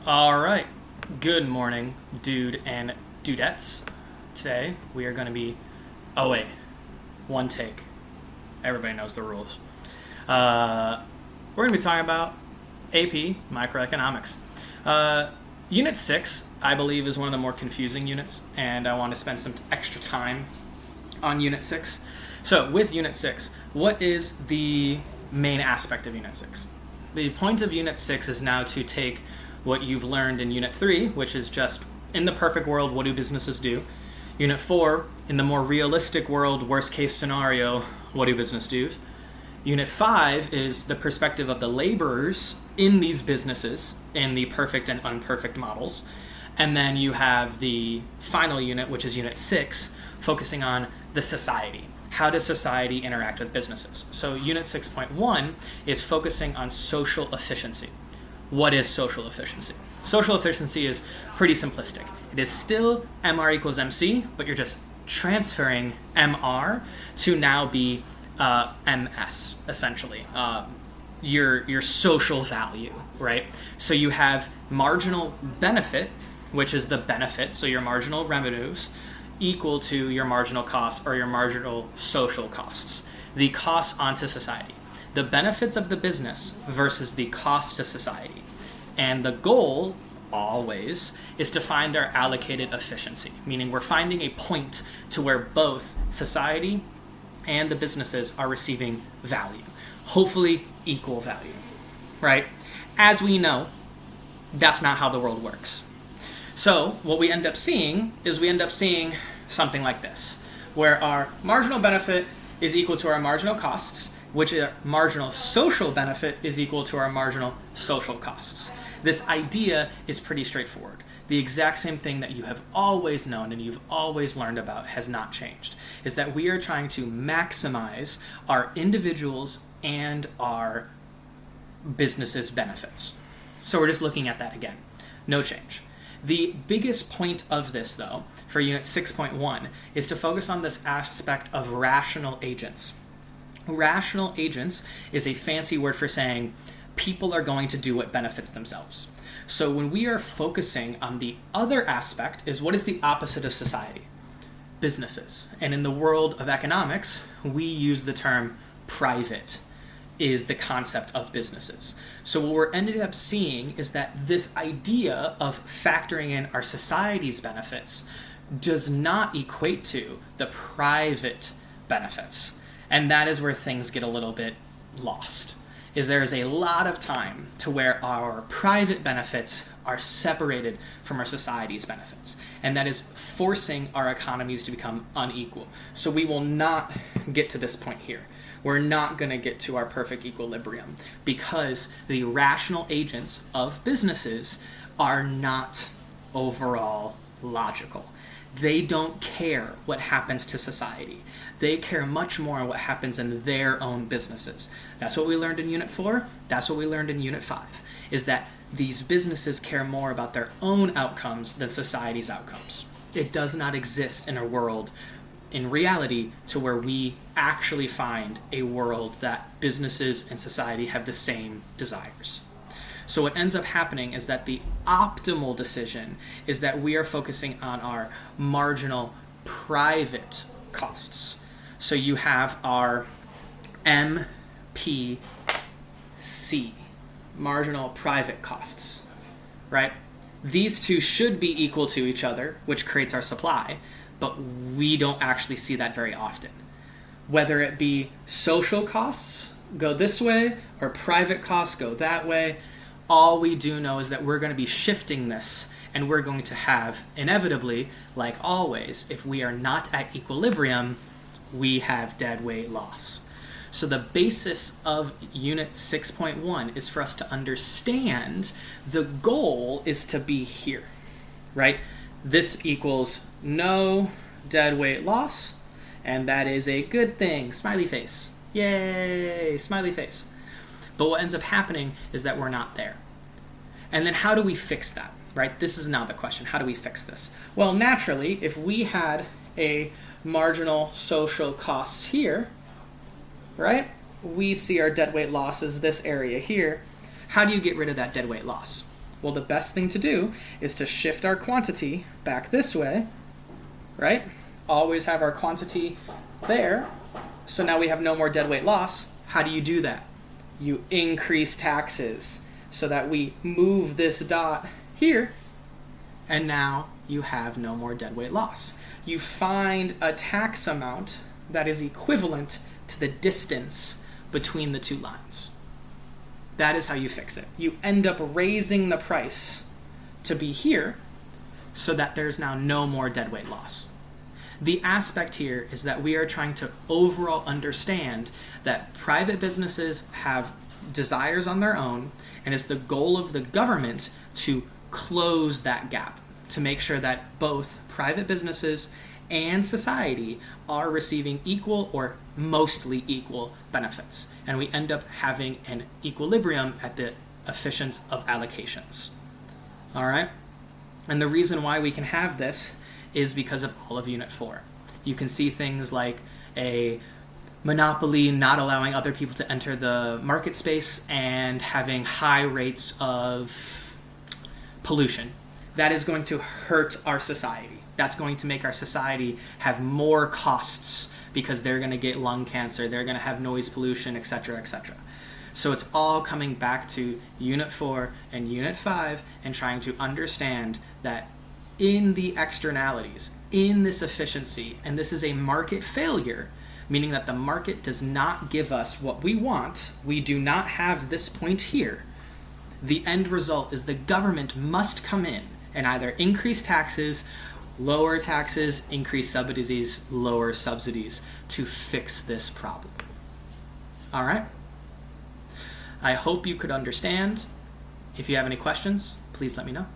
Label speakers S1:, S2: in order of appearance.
S1: All right. Good morning, dude and dudettes. Today we are going to be. Oh, wait. One take. Everybody knows the rules. We're going to be talking about AP Microeconomics. Unit 6, I believe, is one of the more confusing units, and I want to spend some extra time on Unit 6. So, with Unit 6, what is the main aspect of Unit 6? The point of Unit 6 is now to take what you've learned in Unit 3, which is just, in the perfect world, what do businesses do? Unit 4, in the more realistic world, worst case scenario, what do businesses do? Unit 5 is the perspective of the laborers in these businesses, in the perfect and unperfect models. And then you have the final unit, which is Unit 6, focusing on the society. How does society interact with businesses? So Unit 6.1 is focusing on social efficiency. What is social efficiency? Social efficiency is pretty simplistic. It is still MR equals MC, but you're just transferring MR to now be MS, essentially. Your social value, right? So you have marginal benefit, which is the benefit, so your marginal revenues, equal to your marginal costs or your marginal social costs. The costs onto society. The benefits of the business versus the cost to society. And the goal, always, is to find our allocated efficiency, meaning we're finding a point to where both society and the businesses are receiving value, hopefully equal value, right? As we know, that's not how the world works. So what we end up seeing is something like this, where our marginal benefit is equal to our marginal costs, which our marginal social benefit is equal to our marginal social costs. This idea is pretty straightforward. The exact same thing that you have always known and you've always learned about has not changed, is that we are trying to maximize our individuals and our businesses' benefits. So we're just looking at that again. No change. The biggest point of this, though, for Unit 6.1 is to focus on this aspect of rational agents. Rational agents is a fancy word for saying people are going to do what benefits themselves. So when we are focusing on the other aspect is what is the opposite of society? Businesses. And in the world of economics, we use the term private is the concept of businesses. So what we're ended up seeing is that this idea of factoring in our society's benefits does not equate to the private benefits. And that is where things get a little bit lost. Is there is a lot of time to where our private benefits are separated from our society's benefits. And that is forcing our economies to become unequal. So we will not get to this point here. We're not going to get to our perfect equilibrium because the rational agents of businesses are not overall logical. They don't care what happens to society. They care much more on what happens in their own businesses. That's what we learned in Unit 4. That's what we learned in Unit 5, is that these businesses care more about their own outcomes than society's outcomes. It does not exist in a world, in reality, to where we actually find a world that businesses and society have the same desires. So what ends up happening is that the optimal decision is that we are focusing on our marginal private costs. So you have our MPC, marginal private costs, right? These two should be equal to each other, which creates our supply, but we don't actually see that very often. Whether it be social costs go this way or private costs go that way, all we do know is that we're going to be shifting this, and we're going to have, inevitably, like always, if we are not at equilibrium, we have dead weight loss. So the basis of Unit 6.1 is for us to understand the goal is to be here, right? This equals no dead weight loss, and that is a good thing. Smiley face. Yay, smiley face. But what ends up happening is that we're not there. And then how do we fix that, right? This is now the question. How do we fix this? Well, naturally, if we had a marginal social costs here, right? We see our dead weight loss as this area here. How do you get rid of that dead weight loss? Well, the best thing to do is to shift our quantity back this way, right? Always have our quantity there. So now we have no more deadweight loss. How do you do that? You increase taxes so that we move this dot here, and now you have no more deadweight loss. You find a tax amount that is equivalent to the distance between the two lines. That is how you fix it. You end up raising the price to be here so that there's now no more deadweight loss. The aspect here is that we are trying to overall understand that private businesses have desires on their own, and it's the goal of the government to close that gap, to make sure that both private businesses and society are receiving equal or mostly equal benefits. And we end up having an equilibrium at the efficiency of allocations. All right? And the reason why we can have this is because of all of Unit 4. You can see things like a monopoly not allowing other people to enter the market space and having high rates of pollution. That is going to hurt our society. That's going to make our society have more costs because they're going to get lung cancer, they're going to have noise pollution, etc., etc. So it's all coming back to Unit 4 and Unit 5 and trying to understand that in the externalities, in this efficiency, and this is a market failure, meaning that the market does not give us what we want, we do not have this point here, the end result is the government must come in and either increase taxes, lower taxes, increase subsidies, lower subsidies to fix this problem. All right? I hope you could understand. If you have any questions, please let me know.